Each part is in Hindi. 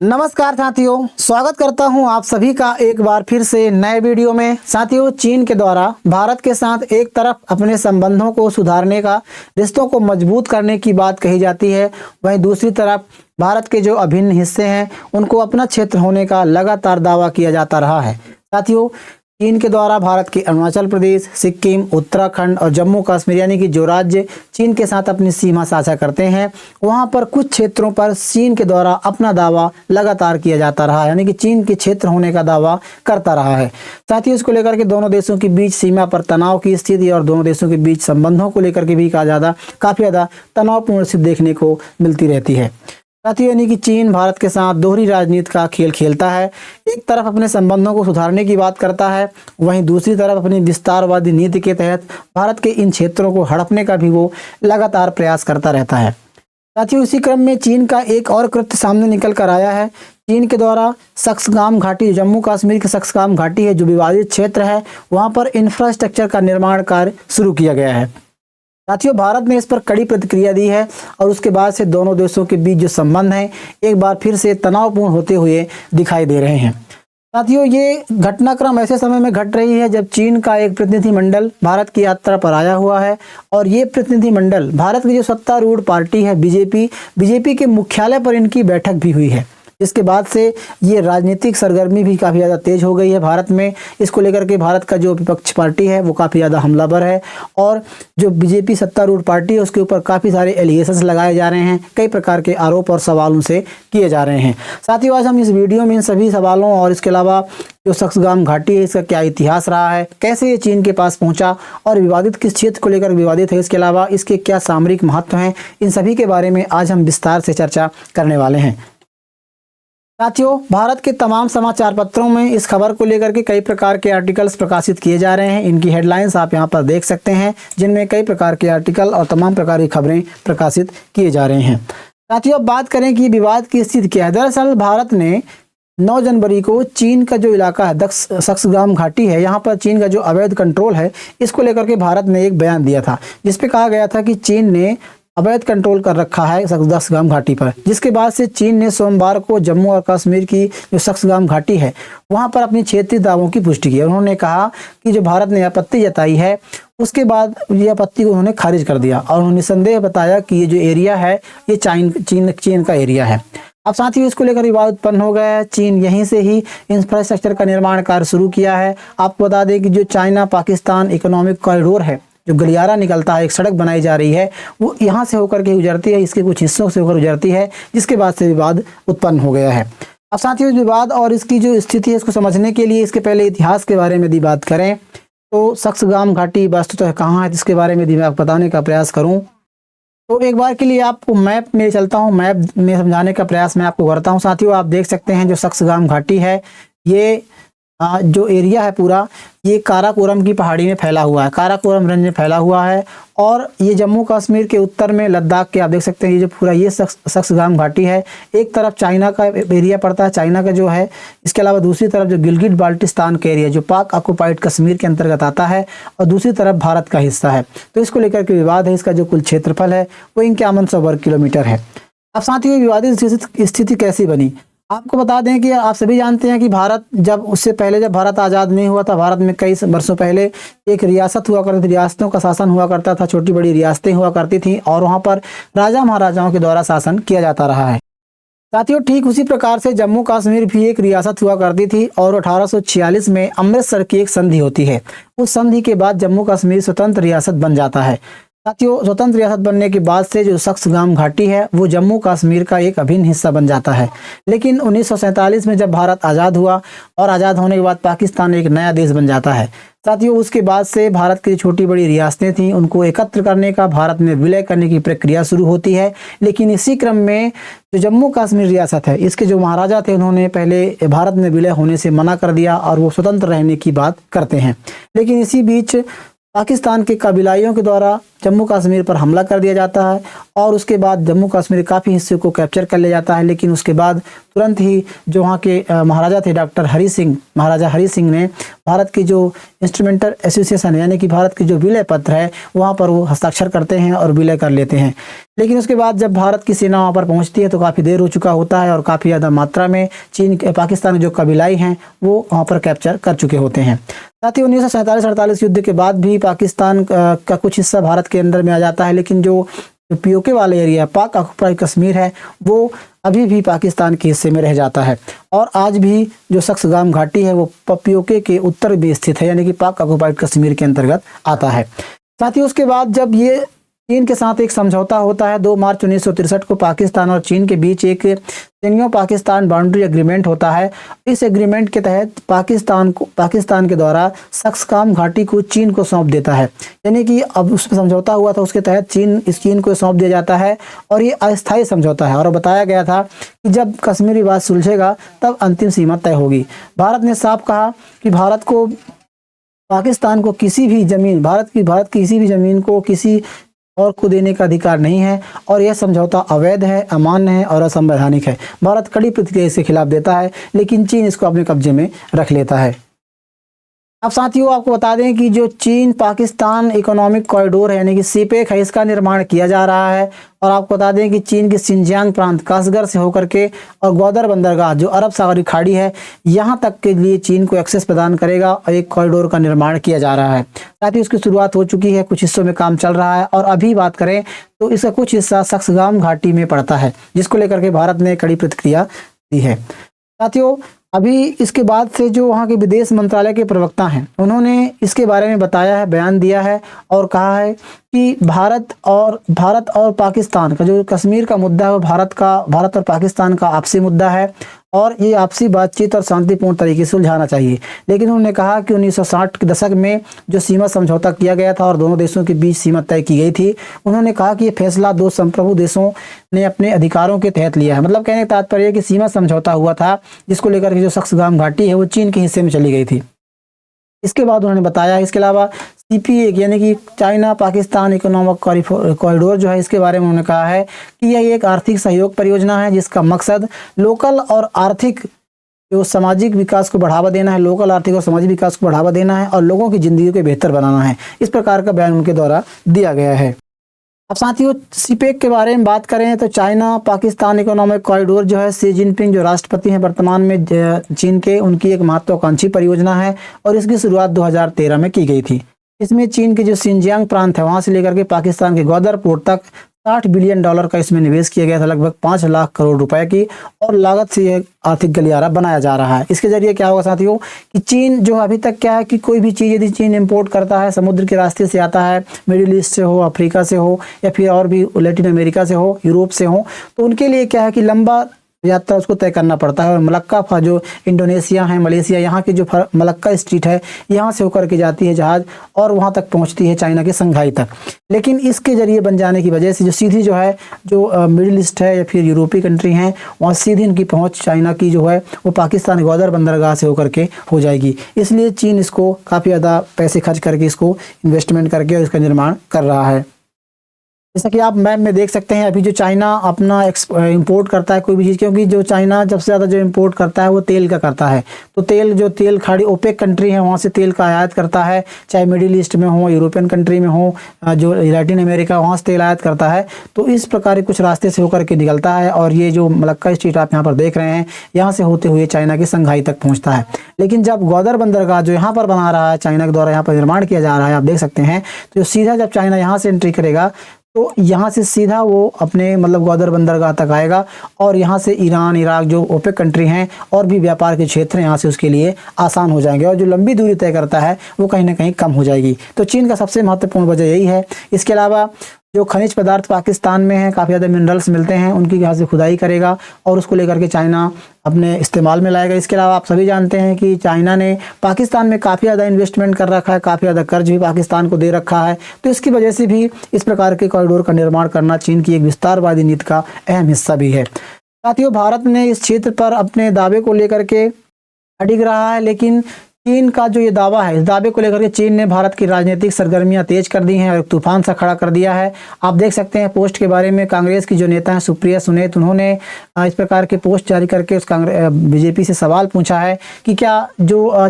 नमस्कार साथियों, स्वागत करता हूं आप सभी का एक बार फिर से नए वीडियो में। साथियों, चीन के द्वारा भारत के साथ एक तरफ अपने संबंधों को सुधारने का, रिश्तों को मजबूत करने की बात कही जाती है, वहीं दूसरी तरफ भारत के जो अभिन्न हिस्से हैं उनको अपना क्षेत्र होने का लगातार दावा किया जाता रहा है। साथियों, चीन के द्वारा भारत के अरुणाचल प्रदेश, सिक्किम, उत्तराखंड और जम्मू कश्मीर यानी कि जो राज्य चीन के साथ अपनी सीमा साझा करते हैं, वहां पर कुछ क्षेत्रों पर चीन के द्वारा अपना दावा लगातार किया जाता रहा है, यानी कि चीन के क्षेत्र होने का दावा करता रहा है। साथ ही इसको लेकर के दोनों देशों के बीच सीमा पर तनाव की स्थिति और दोनों देशों के बीच संबंधों को लेकर के भी काफी ज्यादा तनावपूर्ण स्थिति देखने को मिलती रहती है। साथियों, यानी कि चीन भारत के साथ दोहरी राजनीति का खेल खेलता है। एक तरफ अपने संबंधों को सुधारने की बात करता है, वहीं दूसरी तरफ अपनी विस्तारवादी नीति के तहत भारत के इन क्षेत्रों को हड़पने का भी वो लगातार प्रयास करता रहता है। साथियों, इसी क्रम में चीन का एक और कृत्य सामने निकल कर आया है। चीन के द्वारा सक्सगाम घाटी, जम्मू कश्मीर की सक्सगाम घाटी है जो विवादित क्षेत्र है, वहां पर इंफ्रास्ट्रक्चर का निर्माण कार्य शुरू किया गया है। साथियों, भारत ने इस पर कड़ी प्रतिक्रिया दी है और उसके बाद से दोनों देशों के बीच जो संबंध हैं एक बार फिर से तनावपूर्ण होते हुए दिखाई दे रहे हैं। साथियों, ये घटनाक्रम ऐसे समय में घट रही है जब चीन का एक प्रतिनिधिमंडल भारत की यात्रा पर आया हुआ है और ये प्रतिनिधिमंडल भारत की जो सत्तारूढ़ पार्टी है बीजेपी के मुख्यालय पर इनकी बैठक भी हुई है। इसके बाद से ये राजनीतिक सरगर्मी भी काफ़ी ज़्यादा तेज हो गई है भारत में। इसको लेकर के भारत का जो विपक्ष पार्टी है वो काफ़ी ज़्यादा हमलावर है और जो बीजेपी सत्तारूढ़ पार्टी है उसके ऊपर काफ़ी सारे एलिगेशंस लगाए जा रहे हैं, कई प्रकार के आरोप और सवाल उनसे किए जा रहे हैं। साथ ही आज हम इस वीडियो में इन सभी सवालों और इसके अलावा जो सक्सगाम घाटी है इसका क्या इतिहास रहा है, कैसे ये चीन के पास पहुंचा और विवादित किस क्षेत्र को लेकर विवादित है, इसके अलावा इसके क्या सामरिक महत्व हैं, इन सभी के बारे में आज हम विस्तार से चर्चा करने वाले हैं। साथियों, भारत के तमाम समाचार पत्रों में इस खबर को लेकर के कई प्रकार के आर्टिकल्स प्रकाशित किए जा रहे हैं। इनकी हेडलाइंस आप यहां पर देख सकते हैं, जिनमें कई प्रकार के आर्टिकल और तमाम प्रकार की खबरें प्रकाशित किए जा रहे हैं। साथियों, अब बात करें कि विवाद की स्थिति क्या है। दरअसल भारत ने 9 जनवरी को चीन का जो इलाका है सक्सगाम घाटी है, यहाँ पर चीन का जो अवैध कंट्रोल है, इसको लेकर के भारत ने एक बयान दिया था जिसपे कहा गया था कि चीन ने अवैध कंट्रोल कर रखा है सक्सगाम घाटी पर। जिसके बाद से चीन ने सोमवार को जम्मू और कश्मीर की जो सक्सगाम घाटी है वहां पर अपनी क्षेत्रीय दावों की पुष्टि की। उन्होंने कहा कि जो भारत ने आपत्ति जताई है उसके बाद ये आपत्ति को उन्होंने खारिज कर दिया और उन्होंने निसंदेह बताया कि ये जो एरिया है ये चीन का एरिया है। अब साथ ही इसको लेकर विवाद उत्पन्न हो गया है। चीन यहीं से ही इंफ्रास्ट्रक्चर का निर्माण कार्य शुरू किया है। आपको बता दें कि जो चाइना पाकिस्तान इकोनॉमिक कॉरिडोर है, जो गलियारा निकलता है, एक सड़क बनाई जा रही है, वो यहाँ से होकर के गुजरती है, इसके कुछ हिस्सों से होकर गुजरती है, जिसके बाद से विवाद उत्पन्न हो गया है। अब साथियों, इस विवाद और इसकी जो स्थिति है इसको समझने के लिए इसके पहले इतिहास के बारे में यदि बात करें तो सक्सगाम घाटी वस्तुतः कहाँ है, इसके बारे में यदि मैं आपको बताने का प्रयास करूँ तो एक बार के लिए आपको मैप में चलता हूँ, मैप में समझाने का प्रयास मैं आपको करता हूँ। साथियों, आप देख सकते हैं जो सक्सगाम घाटी है ये जो एरिया है पूरा ये काराकोरम की पहाड़ी में फैला हुआ है, काराकोरम रेंज में फैला हुआ है और ये जम्मू कश्मीर के उत्तर में लद्दाख के आप देख सकते हैं ये जो पूरा ये सक्सगाम घाटी है। एक तरफ चाइना का एरिया पड़ता है, चाइना का जो है, इसके अलावा दूसरी तरफ जो गिलगिट बाल्टिस्तान का एरिया जो पाक ऑक्युपाइड कश्मीर के अंतर्गत आता है और दूसरी तरफ भारत का हिस्सा है। तो इसको लेकर के विवाद है। इसका जो कुल क्षेत्रफल है वो 5100 वर्ग किलोमीटर है। अब साथियों, विवादित स्थिति कैसी बनी, आपको बता दें कि आप सभी जानते हैं कि भारत जब भारत आज़ाद नहीं हुआ था, भारत में कई वर्षों पहले एक रियासत हुआ करती थी, रियासतों का शासन हुआ करता था, छोटी बड़ी रियासतें हुआ करती थी और वहां पर राजा महाराजाओं के द्वारा शासन किया जाता रहा है। साथियों, ठीक उसी प्रकार से जम्मू कश्मीर भी एक रियासत हुआ करती थी और 1846 में अमृतसर की एक संधि होती है। उस संधि के बाद जम्मू कश्मीर स्वतंत्र रियासत बन जाता है। साथियों, स्वतंत्र रियासत बनने के बाद से जो सक्सगाम घाटी है वो जम्मू कश्मीर का एक अभिन्न हिस्सा बन जाता है। लेकिन 1947 में जब भारत आज़ाद हुआ और आज़ाद होने के बाद पाकिस्तान एक नया देश बन जाता है। साथियों, उसके बाद से भारत की छोटी बड़ी रियासतें थीं उनको एकत्र करने का, भारत में विलय करने की प्रक्रिया शुरू होती है। लेकिन इसी क्रम में जो जम्मू कश्मीर रियासत है इसके जो महाराजा थे उन्होंने पहले भारत में विलय होने से मना कर दिया और वो स्वतंत्र रहने की बात करते हैं। लेकिन इसी बीच पाकिस्तान के कबीलाइयों के द्वारा जम्मू कश्मीर पर हमला कर दिया जाता है और उसके बाद जम्मू कश्मीर के काफ़ी हिस्से को कैप्चर कर लिया जाता है। लेकिन उसके बाद तुरंत ही जो वहाँ के महाराजा थे डॉक्टर हरी सिंह, महाराजा हरी सिंह ने भारत की जो इंस्ट्रूमेंटल एसोसिएशन यानी कि भारत की जो विलय पत्र है वहाँ पर वो हस्ताक्षर करते हैं और विलय कर लेते हैं। लेकिन उसके बाद जब भारत की सेना वहाँ पर पहुँचती है तो काफ़ी देर हो चुका होता है और काफ़ी ज़्यादा मात्रा में पाकिस्तान के जो कबीलाई हैं वो वहाँ पर कैप्चर कर चुके होते हैं। साथ ही 1947-48 युद्ध के बाद भी पाकिस्तान का कुछ हिस्सा भारत के अंदर में आ जाता है, लेकिन जो पीओके वाला एरिया पाक ऑक्युपाइड कश्मीर है वो अभी भी पाकिस्तान के हिस्से में रह जाता है और आज भी जो सक्सगाम घाटी है वो पीओके के उत्तर में स्थित है यानी कि पाक ऑक्युपाइड कश्मीर के अंतर्गत आता है। साथ ही उसके बाद जब ये चीन के साथ एक समझौता होता है 2 मार्च 1963 को पाकिस्तान और चीन के बीच एक सिंघियो पाकिस्तान बाउंड्री एग्रीमेंट होता है। इस एग्रीमेंट के तहत पाकिस्तान के द्वारा सक्सगाम घाटी को चीन को सौंप देता है, यानी कि अब उसमें समझौता हुआ था उसके तहत चीन को सौंप दिया जाता है और ये अस्थायी समझौता है और बताया गया था कि जब कश्मीर विवाद सुलझेगा तब अंतिम सीमा तय होगी। भारत ने साफ कहा कि भारत को पाकिस्तान को किसी भी जमीन भारत की किसी भी जमीन को किसी और को देने का अधिकार नहीं है और यह समझौता अवैध है, अमान्य है और असंवैधानिक है। भारत कड़ी प्रतिक्रिया इसके खिलाफ देता है लेकिन चीन इसको अपने कब्जे में रख लेता है। अब साथियों आपको बता दें कि जो चीन पाकिस्तान इकोनॉमिक कॉरिडोर है यानी कि सीपेक है, इसका निर्माण किया जा रहा है और आपको बता दें कि चीन के सिंजियांग प्रांत कासगढ़ से होकर के और ग्वादर बंदरगाह जो अरब सागरी खाड़ी है यहाँ तक के लिए चीन को एक्सेस प्रदान करेगा और एक कॉरिडोर का निर्माण किया जा रहा है। साथ ही उसकी शुरुआत हो चुकी है, कुछ हिस्सों में काम चल रहा है और अभी बात करें तो इसका कुछ हिस्सा सक्सगाम घाटी में पड़ता है जिसको लेकर के भारत ने कड़ी प्रतिक्रिया दी है। साथियों अभी इसके बाद से जो वहाँ के विदेश मंत्रालय के प्रवक्ता हैं उन्होंने इसके बारे में बताया है, बयान दिया है और कहा है कि भारत और पाकिस्तान का जो कश्मीर का मुद्दा है वो भारत और पाकिस्तान का आपसी मुद्दा है और ये आपसी बातचीत और शांतिपूर्ण तरीके से सुलझाना चाहिए। लेकिन उन्होंने कहा कि 1960 के दशक में जो सीमा समझौता किया गया था और दोनों देशों के बीच सीमा तय की गई थी, उन्होंने कहा कि ये फैसला 2 संप्रभु देशों ने अपने अधिकारों के तहत लिया है। मतलब कहने का तात्पर्य है कि सीमा समझौता हुआ था जिसको लेकर के जो सक्सगाम घाटी है वो चीन के हिस्से में चली गई थी। इसके बाद उन्होंने बताया इसके अलावा सीपीए यानी कि चाइना पाकिस्तान इकोनॉमिक कॉरिडोर जो है इसके बारे में उन्होंने कहा है कि यह एक आर्थिक सहयोग परियोजना है जिसका मकसद लोकल और आर्थिक जो सामाजिक विकास को बढ़ावा देना है, लोकल आर्थिक और सामाजिक विकास को बढ़ावा देना है और लोगों की जिंदगी को बेहतर बनाना है। इस प्रकार का बयान उनके द्वारा दिया गया है। अब साथियों सीपेक के बारे में बात करें तो चाइना पाकिस्तान इकोनॉमिक कॉरिडोर जो है शी जिनपिंग जो राष्ट्रपति हैं वर्तमान में चीन के, उनकी एक महत्वाकांक्षी परियोजना है और इसकी शुरुआत 2013 में की गई थी। इसमें चीन के जो सिंजियांग प्रांत है वहां से लेकर के पाकिस्तान के ग्वादर पोर्ट तक $60 बिलियन का इसमें निवेश किया गया था, लगभग 5 लाख करोड़ रुपए की और लागत से यह आर्थिक गलियारा बनाया जा रहा है। इसके जरिए क्या होगा साथियों कि चीन जो अभी तक क्या है कि कोई भी चीज़ यदि चीन इंपोर्ट करता है समुद्र के रास्ते से आता है, मिडिल ईस्ट से हो, अफ्रीका से हो या फिर और भी लैटिन अमेरिका से हो, यूरोप से हो, तो उनके लिए क्या है कि लंबा यात्रा उसको तय करना पड़ता है और मलक्का जो इंडोनेशिया है, मलेशिया, यहाँ की जो मलक्का स्ट्रीट है यहाँ से होकर के जाती है जहाज़ और वहाँ तक पहुँचती है चाइना के संघाई तक। लेकिन इसके जरिए बन जाने की वजह से जो सीधी जो है जो मिडिल ईस्ट है या फिर यूरोपीय कंट्री हैं वहाँ सीधी इनकी पहुँच चाइना की जो है वो पाकिस्तान ग्वादर बंदरगाह से होकर के हो जाएगी। इसलिए चीन इसको काफ़ी ज़्यादा पैसे खर्च करके इसको इन्वेस्टमेंट करके और इसका निर्माण कर रहा है। जैसा कि आप मैप में देख सकते हैं अभी जो चाइना अपना इंपोर्ट करता है कोई भी चीज़, क्योंकि जो चाइना सबसे ज़्यादा जो इंपोर्ट करता है वो तेल का करता है, तो तेल खाड़ी ओपेक कंट्री है वहाँ से तेल का आयात करता है, चाहे मिडिल ईस्ट में हो, यूरोपियन कंट्री में हो, जो लैटिन अमेरिका वहाँ से तेल आयात करता है। तो इस प्रकार कुछ रास्ते से होकर के निकलता है और ये जो मलक्का स्ट्रीट आप यहाँ पर देख रहे हैं यहाँ से होते हुए चाइना की संघाई तक पहुँचता है। लेकिन जब ग्वादर बंदरगाह जो यहाँ पर बना रहा है चाइना के द्वारा यहाँ पर निर्माण किया जा रहा है आप देख सकते हैं, तो सीधा जब चाइना यहाँ से एंट्री करेगा तो यहाँ से सीधा वो अपने मतलब ग्वादर बंदरगाह तक आएगा और यहाँ से ईरान, इराक जो ओपेक कंट्री हैं और भी व्यापार के क्षेत्र हैं यहाँ से उसके लिए आसान हो जाएंगे और जो लंबी दूरी तय करता है वो कहीं ना कहीं कम हो जाएगी। तो चीन का सबसे महत्वपूर्ण वजह यही है। इसके अलावा जो खनिज पदार्थ पाकिस्तान में हैं, काफ़ी ज़्यादा मिनरल्स मिलते हैं, उनकी यहाँ से खुदाई करेगा और उसको लेकर के चाइना अपने इस्तेमाल में लाएगा। इसके अलावा आप सभी जानते हैं कि चाइना ने पाकिस्तान में काफ़ी ज़्यादा इन्वेस्टमेंट कर रखा है, काफ़ी ज़्यादा कर्ज भी पाकिस्तान को दे रखा है। तो इसकी वजह से भी इस प्रकार के कॉरिडोर का निर्माण करना चीन की एक विस्तारवादी नीति का अहम हिस्सा भी है। साथियों भारत ने इस क्षेत्र पर अपने दावे को लेकर के अडिग रहा है, लेकिन चीन का जो ये दावा है, इस दावे को लेकर के चीन ने भारत की राजनीतिक सरगर्मियां तेज कर दी हैं और एक तूफान सा खड़ा कर दिया है। आप देख सकते हैं पोस्ट के बारे में कांग्रेस की जो नेता हैं सुप्रिया सुनेत, उन्होंने इस प्रकार के पोस्ट जारी करके उस बीजेपी से सवाल पूछा है कि क्या जो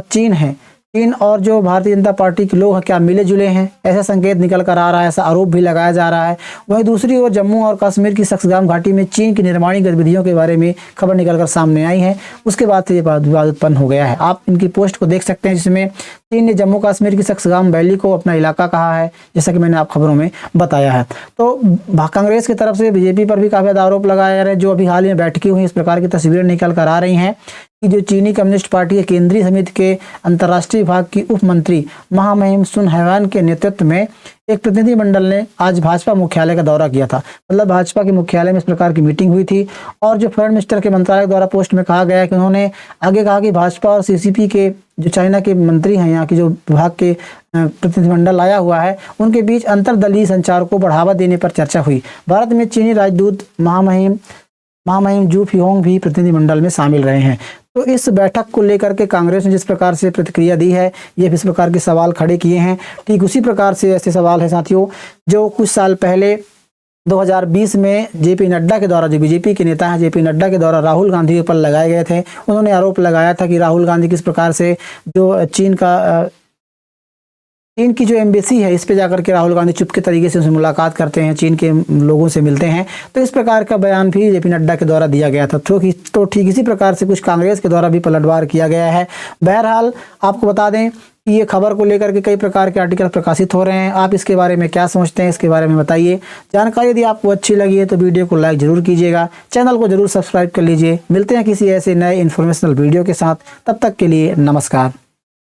चीन और जो भारतीय जनता पार्टी के लोग हैं क्या मिले जुले हैं, ऐसा संकेत निकल कर आ रहा है, ऐसा आरोप भी लगाया जा रहा है। वहीं दूसरी ओर जम्मू और कश्मीर की सक्सगाम घाटी में चीन की निर्माणी गतिविधियों के बारे में खबर निकल कर सामने आई है। उसके बाद से ये विवाद उत्पन्न हो गया है। आप इनकी पोस्ट को देख सकते हैं जिसमें चीन ने जम्मू कश्मीर की सक्सगाम वैली को अपना इलाका कहा है, जैसा कि मैंने आप खबरों में बताया है। तो कांग्रेस की तरफ से बीजेपी पर भी काफ़ी ज़्यादा आरोप लगाया जा रहा है। जो अभी हाल में बैठकी हुई इस प्रकार की तस्वीरें निकल कर आ रही हैं कि जो चीनी कम्युनिस्ट पार्टी के केंद्रीय समिति के अंतर्राष्ट्रीय विभाग की उप मंत्री महामहिम सुन हैवान के नेतृत्व में एक प्रतिनिधिमंडल ने आज भाजपा मुख्यालय का दौरा किया था। मतलब भाजपा के मुख्यालय में इस प्रकार की मीटिंग हुई थी और जो फॉरेन मिनिस्टर के मंत्रालय द्वारा पोस्ट में कहा गया है कि उन्होंने आगे कहा कि भाजपा और सीसीपी के जो चाइना के मंत्री हैं, यहाँ की जो विभाग के प्रतिनिधिमंडल आया हुआ है, उनके बीच अंतर्दलीय संचार को बढ़ावा देने पर चर्चा हुई। भारत में चीनी राजदूत महामहिम जू फिहोंग भी प्रतिनिधिमंडल में शामिल रहे हैं। तो इस बैठक को लेकर के कांग्रेस ने जिस प्रकार से प्रतिक्रिया दी है, ये इस प्रकार के सवाल खड़े किए हैं। ठीक उसी प्रकार से ऐसे सवाल है साथियों जो कुछ साल पहले 2020 में जेपी नड्डा के द्वारा, जो बीजेपी के नेता हैं जेपी नड्डा के द्वारा राहुल गांधी पर लगाए गए थे। उन्होंने आरोप लगाया था कि राहुल गांधी किस प्रकार से जो चीन की जो एम्बेसी है इस पे जाकर के राहुल गांधी चुपके तरीके से उनसे मुलाकात करते हैं, चीन के लोगों से मिलते हैं। तो इस प्रकार का बयान भी जेपी नड्डा के द्वारा दिया गया था। तो ठीक इसी प्रकार से कुछ कांग्रेस के द्वारा भी पलटवार किया गया है। बहरहाल आपको बता दें कि ये खबर को लेकर के कई प्रकार के आर्टिकल प्रकाशित हो रहे हैं। आप इसके बारे में क्या सोचते हैं, इसके बारे में बताइए। जानकारी यदि आपको अच्छी लगी है तो वीडियो को लाइक जरूर कीजिएगा, चैनल को जरूर सब्सक्राइब कर लीजिए। मिलते हैं किसी ऐसे नए इन्फॉर्मेशनल वीडियो के साथ, तब तक के लिए नमस्कार।